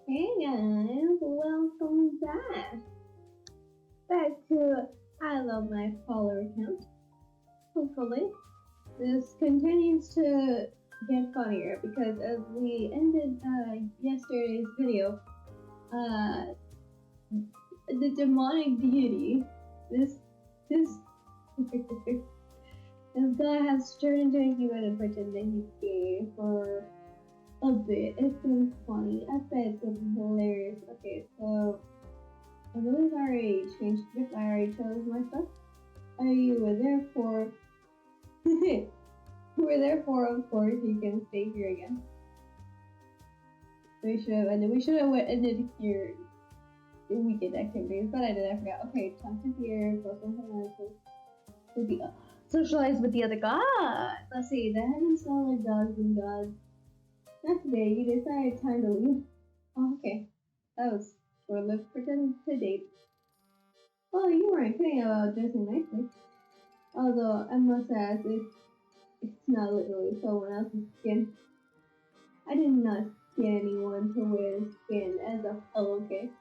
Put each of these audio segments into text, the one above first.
Hey guys, welcome back to I Love My Follower Count. Hopefully, this continues to get funnier because as we ended yesterday's video, the demonic deity, this this guy has turned into a human and pretended he's gay for a bit. It's been funny. I bet it's been hilarious. Okay, so I believe I already changed it. I already chose my stuff. You were there for. You were there for, of course. You can stay here again. We should have ended here. Weekend activities, but I forgot. Okay, talk to here. Socialize with the other gods. Let's see. The heavens smell like dogs and gods. Not today. You decided time to leave. Oh, okay. That was short-lived. Pretend to date. Well, you weren't kidding about dressing nicely. Although, I must ask, it's not literally someone else's skin. I did not get anyone to wear skin as a pillowcase.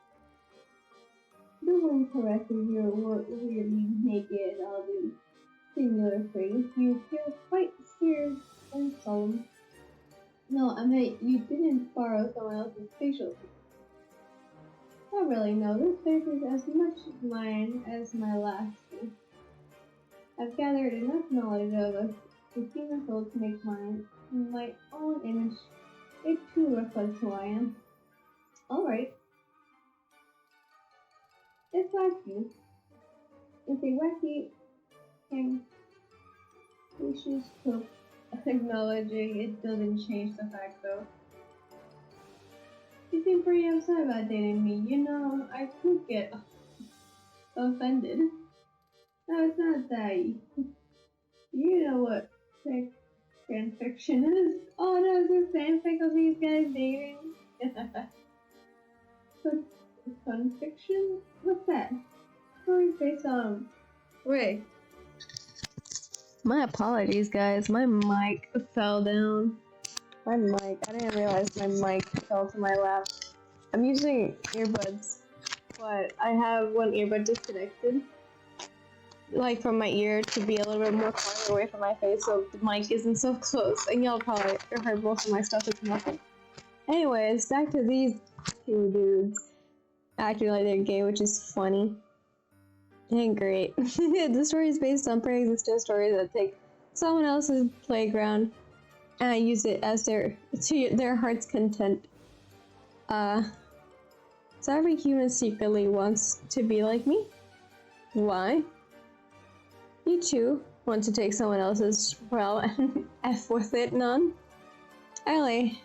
No one caresses your weirdly naked, all the singular phrase. You feel quite serious and solemn. No, I meant you didn't borrow someone else's facial. Not really, no. This face is as much mine as my last one. I've gathered enough knowledge of a human soul to make my own image. It too reflects who I am. Alright. It's wacky. It's a wacky ambitious hope. Acknowledging it doesn't change the fact though. You seem pretty upset about dating me. You know, I could get offended. No, it's not that. You know what fanfiction is? Oh no, it's a fanfic of these guys dating. Fanfiction? What's that? Stories based on. Wait. My apologies, guys. My mic fell down. I didn't realize my mic fell to my lap. I'm using earbuds, but I have one earbud disconnected, like from my ear, to be a little bit more farther away from my face, so the mic isn't so close. And y'all probably heard most of my stuff. It's nothing. Anyways, back to these two dudes acting like they're gay, which is funny and great. The story is based on pre-existent stories that take someone else's playground and use it as their heart's content. So every human secretly wants to be like me. Why? You too want to take someone else's and F with it, none? I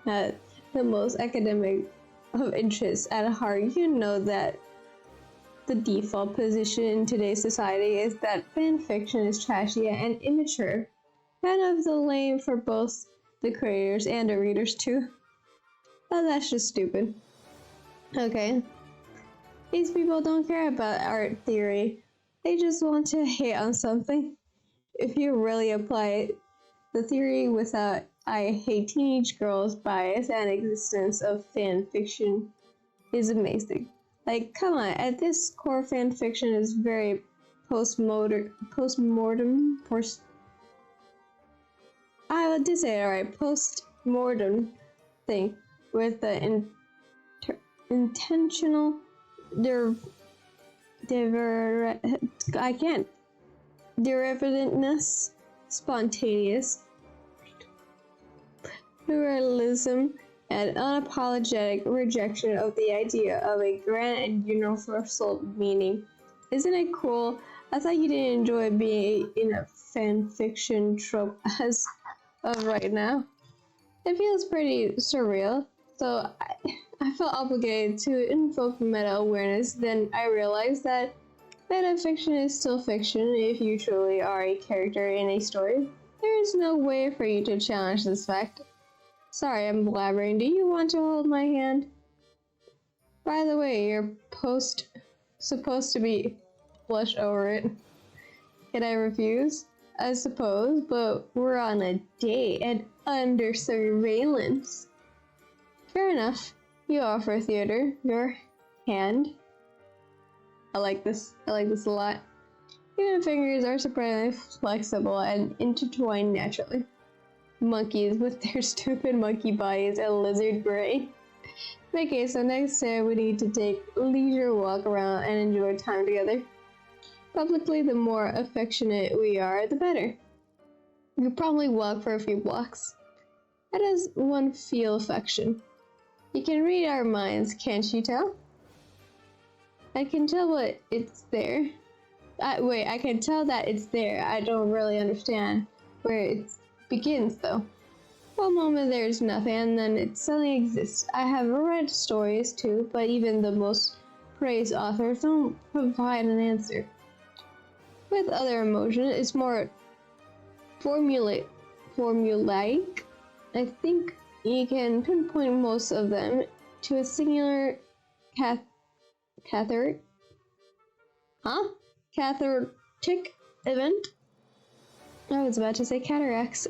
at the most academic of interests at heart. You know that the default position in today's society is that fanfiction is trashy and immature. Kind of the lame for both the creators and the readers too. But that's just stupid. Okay. These people don't care about art theory. They just want to hate on something. If you really apply the theory without I hate teenage girls bias and existence of fan fiction is amazing. Like, come on, at this core fan fiction is very postmortem I did say it alright, post-mortem thing with the intentional derivativeness, spontaneous pluralism, and unapologetic rejection of the idea of a grand and universal meaning. Isn't it cool? I thought you didn't enjoy being in a fanfiction trope as of right now. It feels pretty surreal, so I felt obligated to invoke meta awareness. Then I realized that meta fiction is still fiction if you truly are a character in a story. There is no way for you to challenge this fact. Sorry, I'm blabbering. Do you want to hold my hand? By the way, you're supposed to be blush over it. Can I refuse? I suppose, but we're on a date and under surveillance. Fair enough. You offer theater your hand. I like this a lot. Human fingers are surprisingly flexible and intertwined naturally. Monkeys with their stupid monkey bodies and lizard brain. Okay, so next time we need to take a leisure walk around and enjoy time together. Publicly, the more affectionate we are, the better. We could probably walk for a few blocks. How does one feel affection? You can read our minds, can't you tell? I can tell what it's there. I can tell that it's there. I don't really understand where it begins, though. One moment there's nothing, and then it suddenly exists. I have read stories, too, but even the most praised authors don't provide an answer. With other emotions, it's more formulaic. I think you can pinpoint most of them to a singular cathartic event. I was about to say cataracts.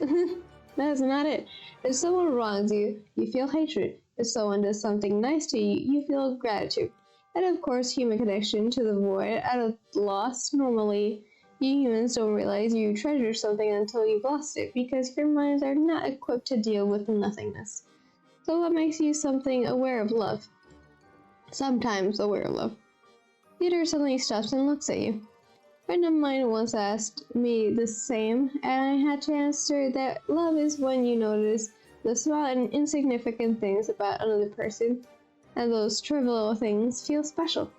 That's not it. If someone wrongs you, you feel hatred. If someone does something nice to you, you feel gratitude. And of course, human connection to the void out of loss. Normally, you humans don't realize you treasure something until you've lost it, because your minds are not equipped to deal with nothingness. So what makes you something aware of love? Sometimes aware of love. Peter suddenly stops and looks at you. A friend of mine once asked me the same, and I had to answer that love is when you notice the small and insignificant things about another person, and those trivial things feel special.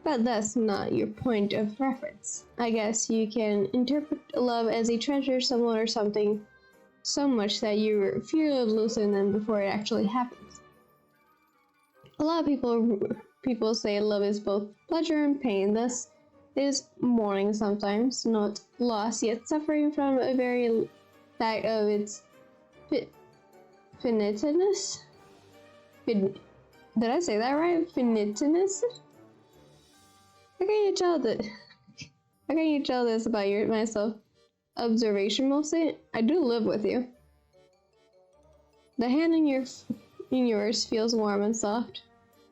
But that's not your point of reference. I guess you can interpret love as a treasure someone or something so much that you fear of losing them before it actually happens. A lot of people say love is both pleasure and pain, thus is mourning sometimes, not loss, yet suffering from a very fact of its finiteness. Did I say that right? Finiteness? How can you tell this about myself? Observation mostly? I do live with you. The hand in yours feels warm and soft.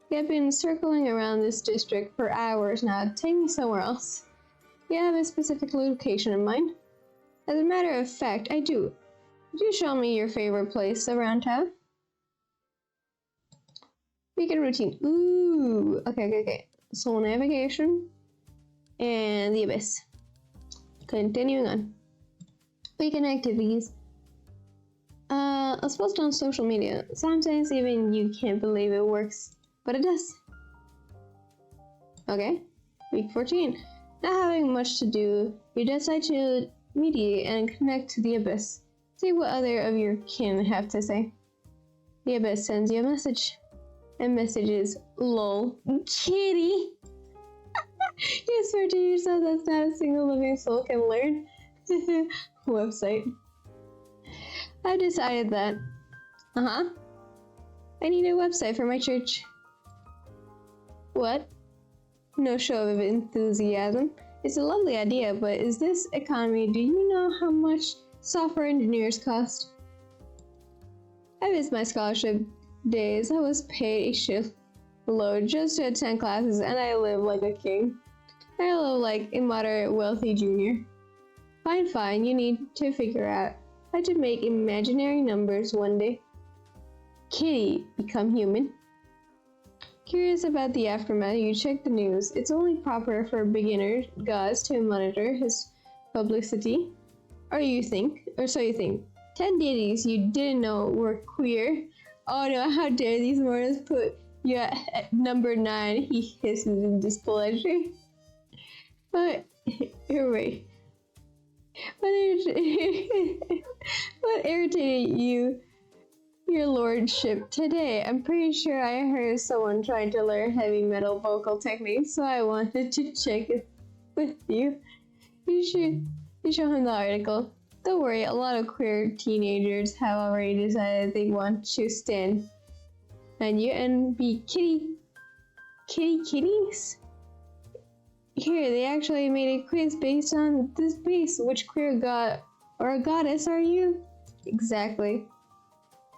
We have been circling around this district for hours now. Take me somewhere else. You have a specific location in mind? As a matter of fact, I do. Could you show me your favorite place around town? Weekend routine. Ooh. Okay. Soul navigation. And the abyss. Continuing on. Weekend activities. Let's post on social media. Sometimes even you can't believe it works. But it does. Okay. Week 14. Not having much to do, you decide to mediate and connect to the abyss. See what other of your kin have to say. The abyss sends you a message. And message is, lol, kitty. You swear to yourself that's not a single living soul can learn. Website. I've decided that. I need a website for my church. What? No show of enthusiasm. It's a lovely idea, but is this economy? Do you know how much software engineers cost? I miss my scholarship days. I was paid a shitload just to attend classes, and I live like a king. I live like a moderate wealthy junior. Fine. You need to figure out how to make imaginary numbers one day. Kitty, become human. Curious about the aftermath, you check the news. It's only proper for beginner gods to monitor his publicity. So you think. 10 deities you didn't know were queer. Oh no, how dare these mortals put you at number 9, he hisses in displeasure. But, wait. What irritated you? Your lordship, today, I'm pretty sure I heard someone trying to learn heavy metal vocal techniques, so I wanted to check it with you. You show him the article. Don't worry, a lot of queer teenagers have already decided they want to stand and you and be kitties? Here, they actually made a quiz based on this base. Which queer god or goddess are you? Exactly.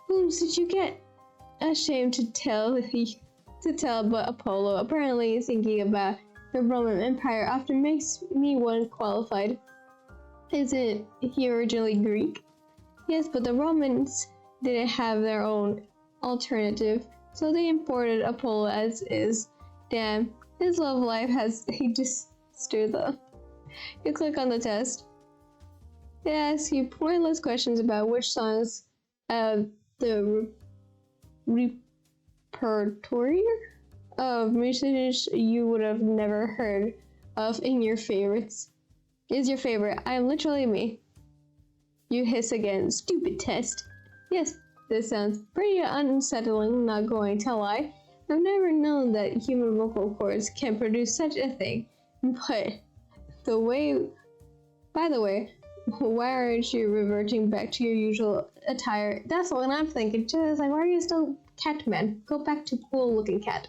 Whom did you get? ashamed to tell but Apollo apparently thinking about the Roman Empire often makes me one qualified. Isn't he originally Greek? Yes, but the Romans didn't have their own alternative, so they imported Apollo as is. Damn, his love life he just stood up. You click on the test. It asks you pointless questions about which songs of the repertoire of musicians you would have never heard of in your favorites. Is your favorite? I am literally me. You hiss again. Stupid test. Yes, this sounds pretty unsettling, not going to lie. I've never known that human vocal cords can produce such a thing. But by the way, why aren't you reverting back to your usual attire? That's what I'm thinking. Just like, why are you still Catman? Go back to cool looking cat.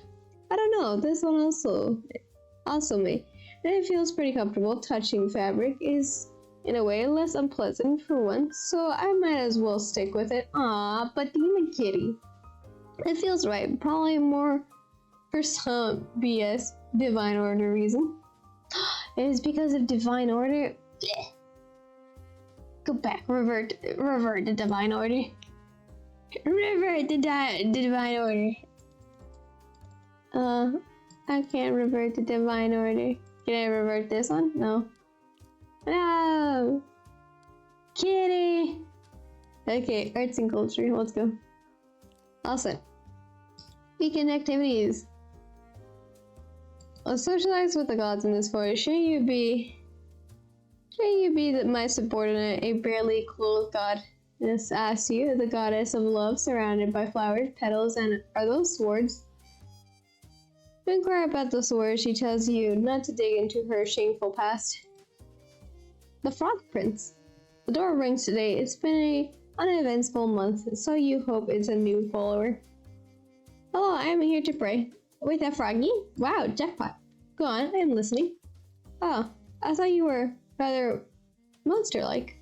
I don't know. This one also me. And it feels pretty comfortable. Touching fabric is, in a way, less unpleasant for once, so I might as well stick with it. Aw, but demon kitty. It feels right. Probably more for some BS divine order reason. It is because of divine order. Blech. Go back. Revert the divine order. Revert the divine order. I can't revert the divine order. Can I revert this one? No. No! Kitty! Okay, arts and culture, let's go. Awesome. Weekend activities. I'll socialize with the gods in this forest. Shouldn't you be my subordinate, a barely clothed goddess asks you, the goddess of love surrounded by flowers, petals, and are those swords? To inquire about the swords, she tells you not to dig into her shameful past. The Frog Prince. The door rings today. It's been an uneventful month, so you hope it's a new follower. Hello, I am here to pray. Wait, that froggy? Wow, jackpot. Go on, I am listening. Oh, I thought you were rather monster-like.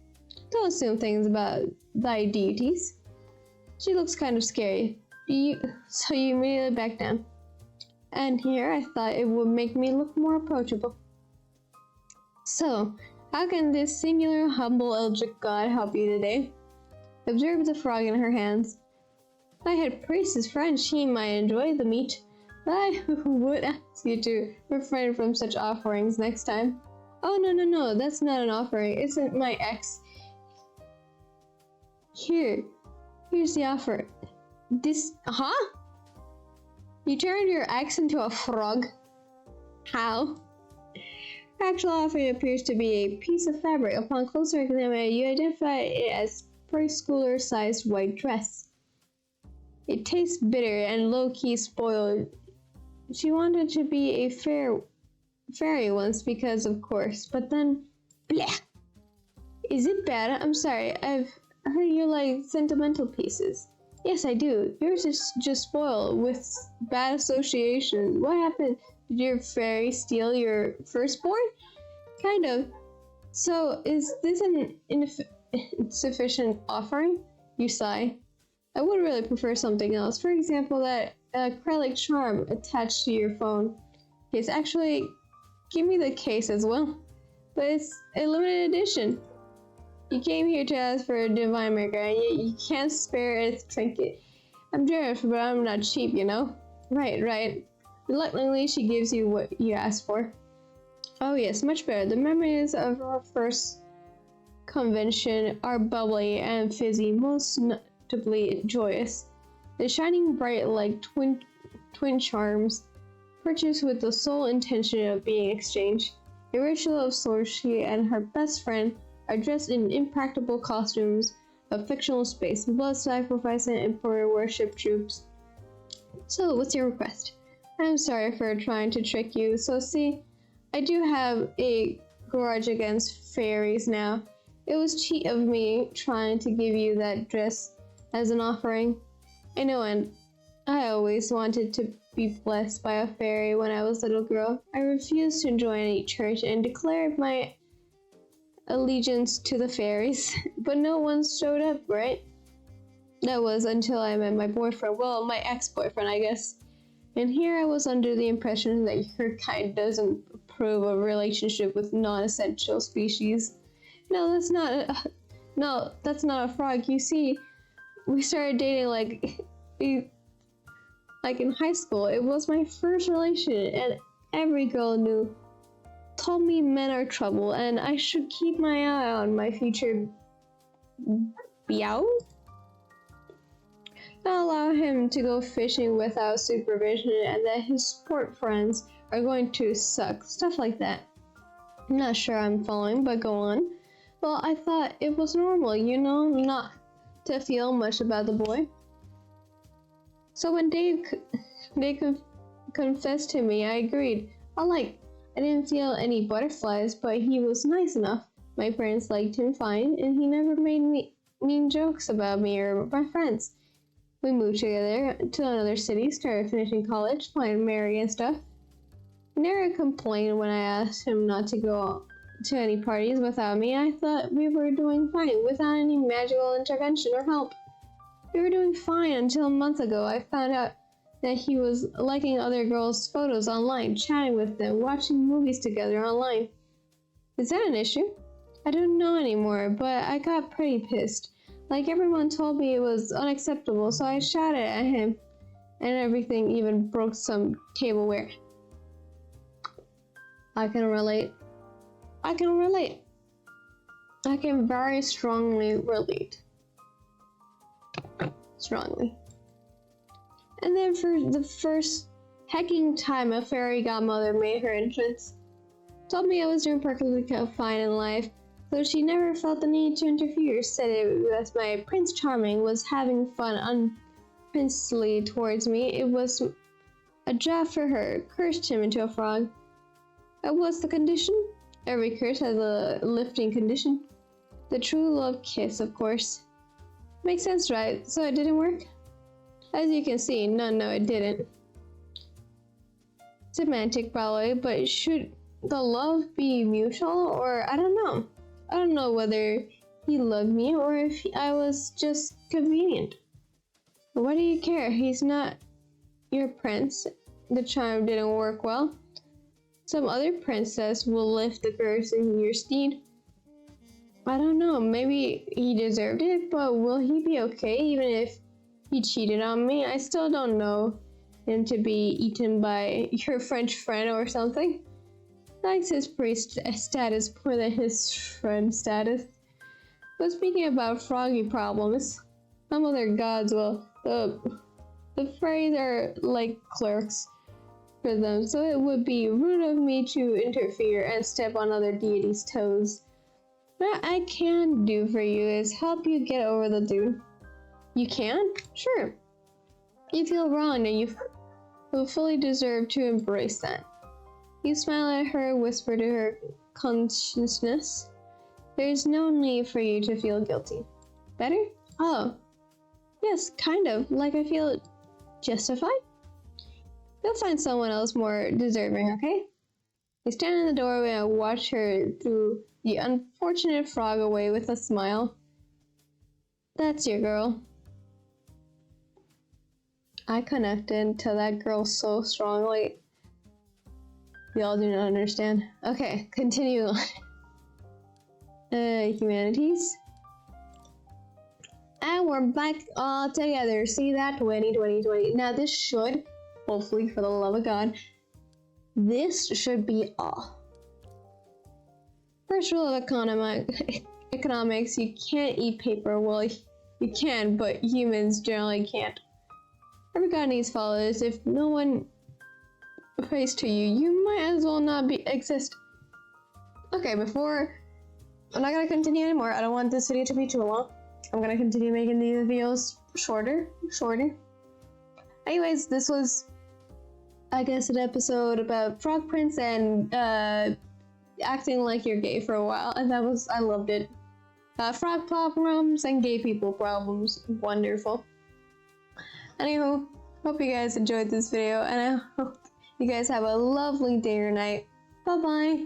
Don't assume things about thy deities. She looks kind of scary. So you immediately back down. And here I thought it would make me look more approachable. So, how can this singular, humble, eldritch god help you today? Observe the frog in her hands. I had praised his friend, she might enjoy the meat, but I would ask you to refrain from such offerings next time. Oh, no, that's not an offering. Isn't my ex. Here's the offer. Huh? You turned your ex into a frog? How? Her actual offering appears to be a piece of fabric. Upon closer examination, you identify it as preschooler-sized white dress. It tastes bitter and low-key spoiled. She wanted to be a fairy once because, of course, but then, bleh. Is it bad? I'm sorry, I've heard you like sentimental pieces. Yes, I do. Yours is just spoiled with bad associations. What happened? Did your fairy steal your firstborn? Kind of. So, is this an insufficient offering? You sigh. I would really prefer something else. For example, that acrylic charm attached to your phone. Yes, actually, give me the case as well. But it's a limited edition. You came here to ask for a divine maker, and yet you can't spare a trinket. I'm generous, but I'm not cheap, you know? Right. Reluctantly, she gives you what you asked for. Oh yes, much better. The memories of our first convention are bubbly and fizzy, most notably joyous. They're shining bright like twin charms, purchased with the sole intention of being exchanged. A ritual of sorts, she and her best friend are dressed in impractical costumes of fictional space, blood sacrifice and emperor worship troops. So, what's your request? I'm sorry for trying to trick you. So see, I do have a grudge against fairies now. It was cheat of me trying to give you that dress as an offering. I know, and I always wanted to be blessed by a fairy when I was a little girl. I refused to join any church and declared my allegiance to the fairies, but no one showed up, right? That was until I met my boyfriend. Well, my ex-boyfriend, I guess. And here I was under the impression that your kind doesn't approve of a relationship with non-essential species. No, that's not a frog. You see, we started dating like in high school. It was my first relationship, and every girl told me men are trouble, and I should keep my eye on my future Biao. Not allow him to go fishing without supervision, and that his sport friends are going to suck. Stuff like that. I'm not sure I'm following, but go on. Well, I thought it was normal, not to feel much about the boy. So when Dave confessed to me, I agreed. I didn't feel any butterflies, but he was nice enough. My parents liked him fine, and he never made mean jokes about me or my friends. We moved together to another city, started finishing college, planned to marry and stuff. He never complained when I asked him not to go to any parties without me. I thought we were doing fine, without any magical intervention or help. We were doing fine until a month ago. I found out that he was liking other girls' photos online, chatting with them, watching movies together online. Is that an issue? I don't know anymore, but I got pretty pissed. Like, everyone told me it was unacceptable, so I shouted at him, and everything, even broke some tableware. I can relate. I can very strongly relate. Strongly. And then for the first hecking time, a fairy godmother made her entrance. Told me I was doing perfectly fine in life, though she never felt the need to interfere. Said it was my Prince Charming was having fun unprincely towards me. It was a job for her. Cursed him into a frog. What's the condition? Every curse has a lifting condition. The true love kiss, of course. Makes sense, right? So it didn't work? As you can see, no, it didn't. Semantic, probably, but should the love be mutual, or I don't know. I don't know whether he loved me or if I was just convenient. Why do you care? He's not your prince. The charm didn't work well. Some other princess will lift the curse in your stead. I don't know, maybe he deserved it, but will he be okay even if he cheated on me? I still don't know him to be eaten by your French friend or something. Likes his priest status more than his friend status. But speaking about froggy problems, some other gods, well, the fairies are like clerks for them, so it would be rude of me to interfere and step on other deities' toes. What I can do for you is help you get over the dude. You can? Sure. You feel wrong and you fully deserve to embrace that. You smile at her, whisper to her consciousness. There's no need for you to feel guilty. Better? Oh. Yes, kind of. Like I feel justified? You'll find someone else more deserving, okay? You stand in the doorway and watch her through the unfortunate frog away with a smile. That's your girl. I connected to that girl so strongly. Y'all do not understand. Okay, continue on. Humanities. And we're back all together. See that? 20. Now this should, hopefully for the love of God, this should be all. First rule of economics, you can't eat paper. Well, you can, but humans generally can't. Every god needs followers. If no one prays to you, you might as well not exist. Okay, I'm not gonna continue anymore. I don't want this video to be too long. I'm gonna continue making these videos shorter. Anyways, this was, I guess, an episode about Frog Prince and acting like you're gay for a while, and I loved it. Frog problems and gay people problems, wonderful. Anywho, hope you guys enjoyed this video, and I hope you guys have a lovely day or night. Bye bye.